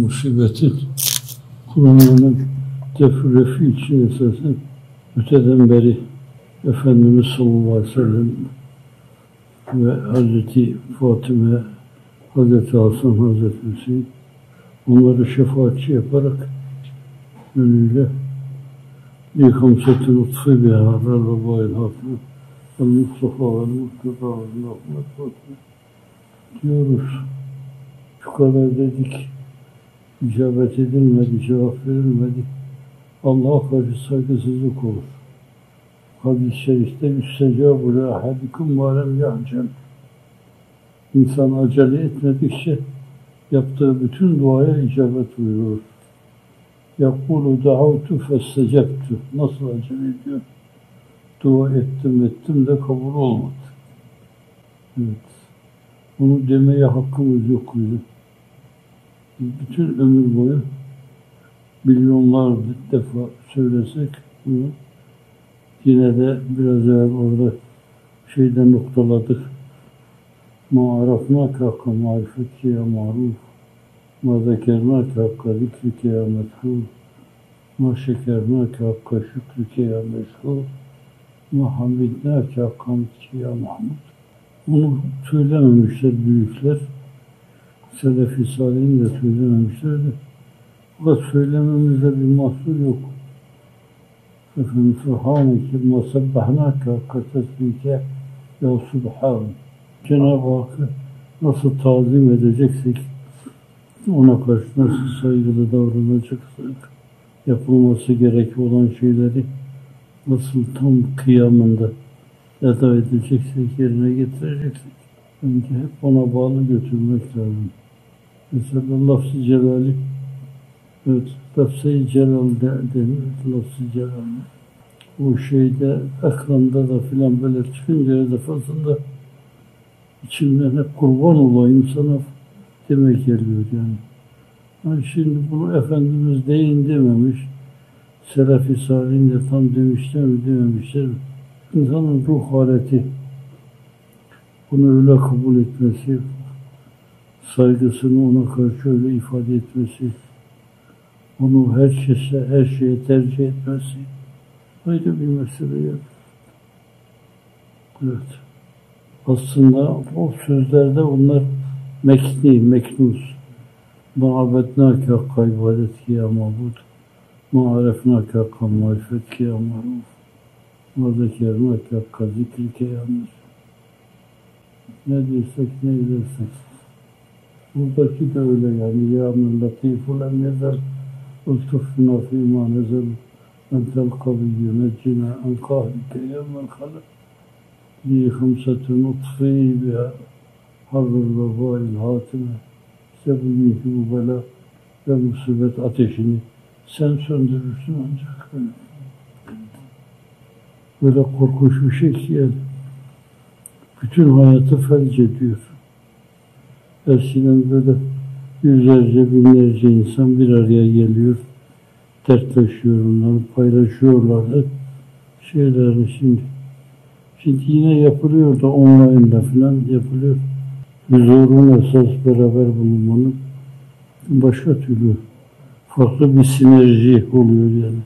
musibetin kurulmanın defi için esasen öteden beri Efendimiz sallallahu aleyhi ve sellem ve Hazreti Fatime, Hazreti Hasan, Hazreti Hüseyin onları şefaatçi yaparak önüyle lihamsetül lütfü biha rarrabayil hatına el-Mustafa ve el-Mustafa ve el-Mustafa diyoruz. Şu kadar dedik, icabet edilmedi, cevap verilmedi. Allah'a karşı saygısızlık olur. Hadis-i şerifte "Üstecâbu le ahadikum mâ lem ya'cel." İnsan acele etmedikçe yaptığı bütün duaya icabet buyurur. Yakulu da'avtu festecebtu. Nasıl acele ediyor? Dua ettim de kabul olmadı. Evet. Bunu demeye hakkımız yok bizim. Bütün ömür boyu milyonlarca defa söylesek bunu yine de biraz evvel orada şeyden noktaladık. Ma arafnâke hakka marifetke ya maruf. Ma zekernâke hakka zikrike ya methûr. Ma şekernâke hakka şükrike ya meşhûr. Ma hamidnâke hakka mitke ya mahmud. Bunu söylememişler büyükler. Selefi Salih'in de söylememişlerdi. Fakat söylememizde bir mahsur yok. Efendim, Subhaneke ma sabbahnâke hakka tesbihke ya Subhan. Cenab-ı Hakk'ı nasıl tazim edeceksek, ona karşı nasıl saygılı davranacaksak, yapılması gerekli olan şeyleri nasıl tam kıyamında eda edeceksek, yerine getireceksek, önce hep ona bağlı götürmek lazım. Mesela lafz-ı celali, evet, lafz-ı celal denir, lafz-ı celal. O şeyde, ekranda da filan böyle çıkınca her defasında içimden hep kurban olayım sana demek geliyor yani. Yani şimdi bunu Efendimiz deyin dememiş, Selefi Salih'in de tam demişler mi dememişler mi? İnsanın ruh haleti bunu öyle kabul etmesi, saygısını ona karşı öyle ifade etmesi, onu her şeye tercih etmesi ayrı bir mesele yok. Evet. Aslında o sözlerde onlar meknus. Ma'abednâke hakka ibadetki ya mabud. Ma'arefnâke hakka marifetki ya maruf. Ma'zekernâke hakka zikrike ya mesut. Ne dirsek ne edersek. Buradaki de öyle yani. Ya men latiful en nezel. Ultufna fîmâ nezel. Entel kaviyyü neccina en kahrike ya men halak. Li hımsatun utfî biha harrul vebâil hâtime. İşte bugünkü bu bela ve musibet ateşini sen söndürürsün ancak. Böyle korkunç bir şey ki yani. Bütün hayatı felç ediyor. Eskiden böyle yüzlerce, binlerce insan bir araya geliyor. Dertleşiyor onları, paylaşıyorlardı. Şeylerini şimdi yine yapılıyor da online'da falan yapılıyor. Huzurun esas beraber bulunmanın başka türlü farklı bir sinerji oluyor yani.